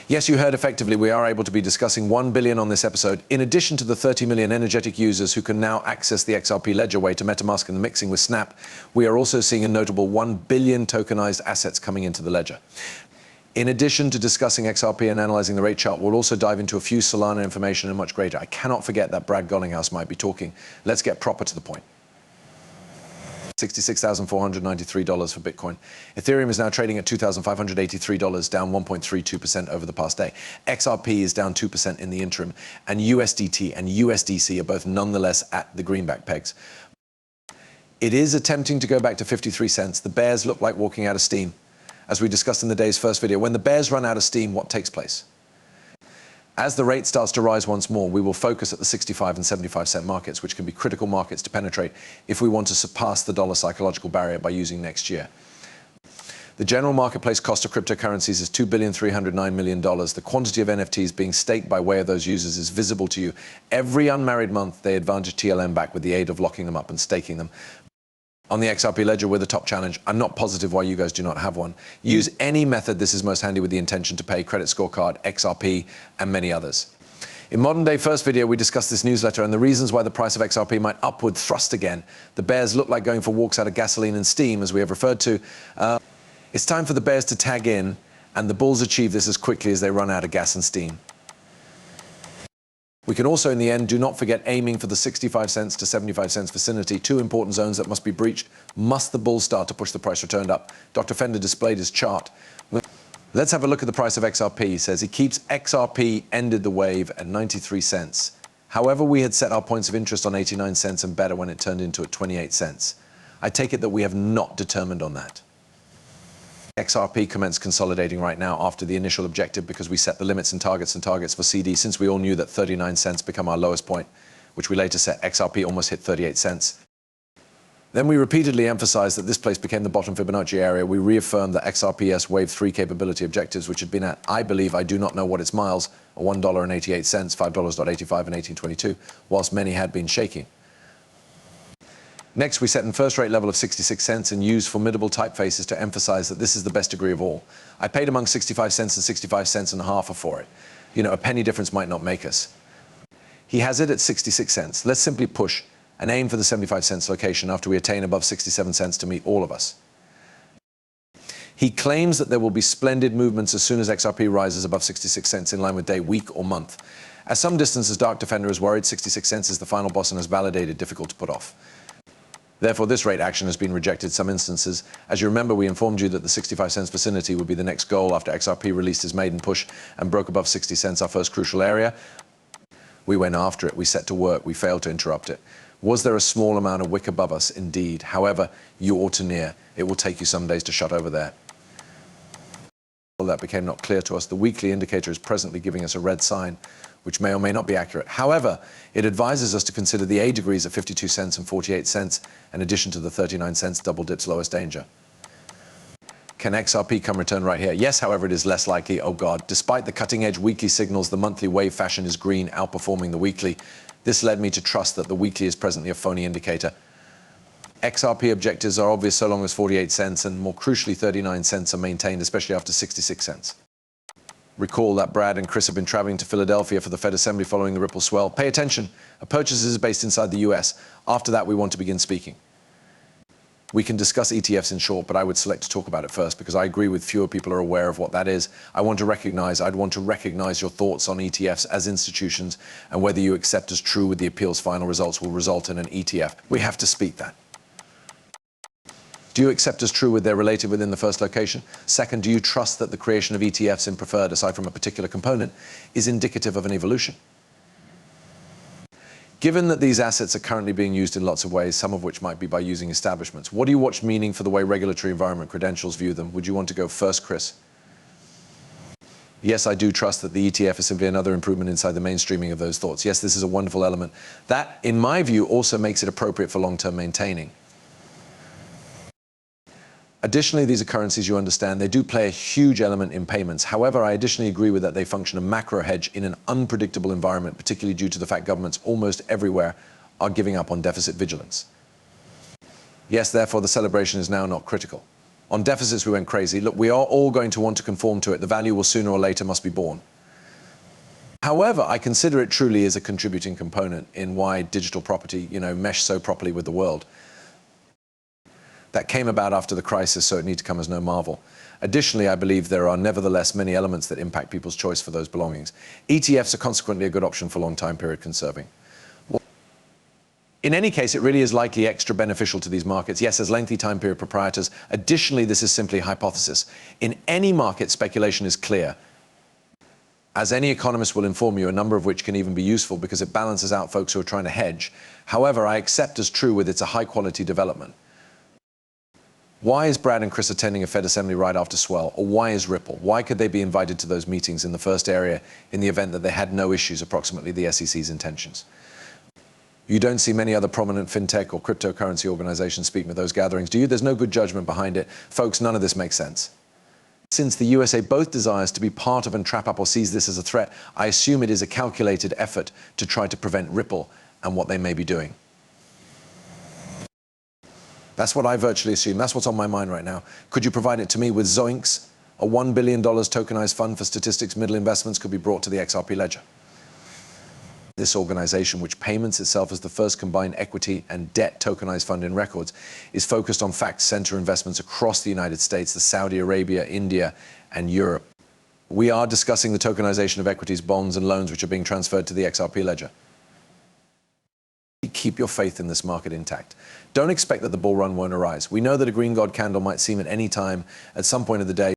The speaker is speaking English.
Yes, you heard effectively. We are able to be discussing 1 billion on this episode, in addition to the 30 million energetic users who can now access the XRP ledger way to MetaMask and the mixing with Snap. We are also seeing a notable 1 billion tokenized assets coming into the ledger. In addition to discussing XRP and analyzing the rate chart, we'll also dive into a few Solana information and much greater. I cannot forget that Brad Gollinghouse might be talking. Let's get proper to the point. $66,493 for Bitcoin. Ethereum is now trading at $2,583, down 1.32% over the past day. XRP is down 2% in the interim, and USDT and USDC are both nonetheless at the greenback pegs. It is attempting to go back to 53 cents. The bears look like walking out of steam. As we discussed in the day's first video, when the bears run out of steam, what takes place? As the rate starts to rise once more, we will focus at the 65 and 75 cent markets, which can be critical markets to penetrate if we want to surpass the dollar psychological barrier by using next year. The general marketplace cost of cryptocurrencies is $2,309 million. The quantity of NFTs being staked by way of those users is visible to you. Every unmarried month, they advantage TLM back with the aid of locking them up and staking them. On the XRP ledger, we're the top challenge. I'm not positive why you guys do not have one. Use any method. This is most handy with the intention to pay, credit scorecard, XRP, and many others. In Modern Day First video, we discussed this newsletter and the reasons why the price of XRP might upward thrust again. The bears look like going for walks out of gasoline and steam, as we have referred to. It's time for the bears to tag in, and the bulls achieve this as quickly as they run out of gas and steam. We can also, in the end, do not forget aiming for the 65 cents to 75 cents vicinity, two important zones that must be breached. Must the bulls start to push the price returned up? Dr. Fender displayed his chart. Let's have a look at the price of XRP. He says he keeps XRP ended the wave at 93 cents. However, we had set our points of interest on 89 cents and better when it turned into at 28 cents. I take it that we have not determined on that. XRP commenced consolidating right now after the initial objective because we set the limits and targets for CD since we all knew that 39 cents become our lowest point, which we later set. XRP almost hit 38 cents. Then we repeatedly emphasized that this place became the bottom Fibonacci area. We reaffirmed the XRPS Wave 3 capability objectives, which had been at, I believe, I do not know what its miles, $1.88, $5.85 and 1822, whilst many had been shaking. Next, we set in first rate level of 66 cents and used formidable typefaces to emphasize that this is the best degree of all. I paid among 65 cents and 65 cents and a half for it. You know, a penny difference might not make us. He has it at 66 cents. Let's simply push and aim for the 75 cents location after we attain above 67 cents to meet all of us. He claims that there will be splendid movements as soon as XRP rises above 66 cents in line with day, week, or month. At some distance, as Dark Defender is worried, 66 cents is the final boss and has validated difficult to put off. Therefore, this rate action has been rejected in some instances. As you remember, we informed you that the 65 cents vicinity would be the next goal after XRP released his maiden push and broke above 60 cents, our first crucial area. We went after it. We set to work. We failed to interrupt it. Was there a small amount of wick above us? Indeed. However, you ought to near. It will take you some days to shut over there. Well, that became not clear to us. The weekly indicator is presently giving us a red sign, which may or may not be accurate. However, it advises us to consider the A degrees at 52 cents and 48 cents, in addition to the 39 cents double dip's lowest danger. Can XRP come return right here? Yes, however, it is less likely. Oh God, despite the cutting-edge weekly signals, the monthly wave fashion is green, outperforming the weekly. This led me to trust that the weekly is presently a phony indicator. XRP objectives are obvious so long as 48 cents and, more crucially, 39 cents are maintained, especially after 66 cents. Recall that Brad and Chris have been traveling to Philadelphia for the Fed Assembly following the Ripple swell. Pay attention. A purchase is based inside the US. After that, we want to begin speaking. We can discuss ETFs in short, but I would select to talk about it first because I agree with fewer people are aware of what that is. I'd want to recognize your thoughts on ETFs as institutions and whether you accept as true with the appeal's final results will result in an ETF. We have to speak that. Do you accept as true with they're related within the first location? Second, do you trust that the creation of ETFs in preferred, aside from a particular component, is indicative of an evolution? Given that these assets are currently being used in lots of ways, some of which might be by using establishments, what do you watch meaning for the way regulatory environment credentials view them? Would you want to go first, Chris? Yes, I do trust that the ETF is simply another improvement inside the mainstreaming of those thoughts. Yes, this is a wonderful element. That, in my view, also makes it appropriate for long-term maintaining. Additionally, these are currencies, you understand, they do play a huge element in payments. However, I additionally agree with that they function a macro hedge in an unpredictable environment, particularly due to the fact governments almost everywhere are giving up on deficit vigilance. Yes, therefore, the celebration is now not critical. On deficits, we went crazy. Look, we are all going to want to conform to it. The value will sooner or later must be born. However, I consider it truly as a contributing component in why digital property, meshed so properly with the world. That came about after the crisis, so it need to come as no marvel. Additionally, I believe there are nevertheless many elements that impact people's choice for those belongings. ETFs are consequently a good option for long time period conserving. In any case, it really is likely extra beneficial to these markets. Yes, as lengthy time period proprietors. Additionally, this is simply a hypothesis. In any market, speculation is clear. As any economist will inform you, a number of which can even be useful because it balances out folks who are trying to hedge. However, I accept as true with it's a high-quality development. Why is Brad and Chris attending a Fed assembly right after Swell? Or why is Ripple? Why could they be invited to those meetings in the first area in the event that they had no issues, approximately the SEC's intentions? You don't see many other prominent fintech or cryptocurrency organizations speaking at those gatherings, do you? There's no good judgment behind it. Folks, none of this makes sense. Since the USA both desires to be part of and trap up or seize this as a threat, I assume it is a calculated effort to try to prevent Ripple and what they may be doing. That's what I virtually assume. That's what's on my mind right now. Could you provide it to me with Us.Thankx? A $1 billion tokenized fund for statistics middle investments could be brought to the XRP ledger. This organization, which payments itself as the first combined equity and debt tokenized fund in records, is focused on fact center investments across the United States, the Saudi Arabia, India, and Europe. We are discussing the tokenization of equities, bonds, and loans which are being transferred to the XRP ledger. Keep your faith in this market intact. Don't expect that the bull run won't arise. We know that a green god candle might seem at any time, at some point of the day,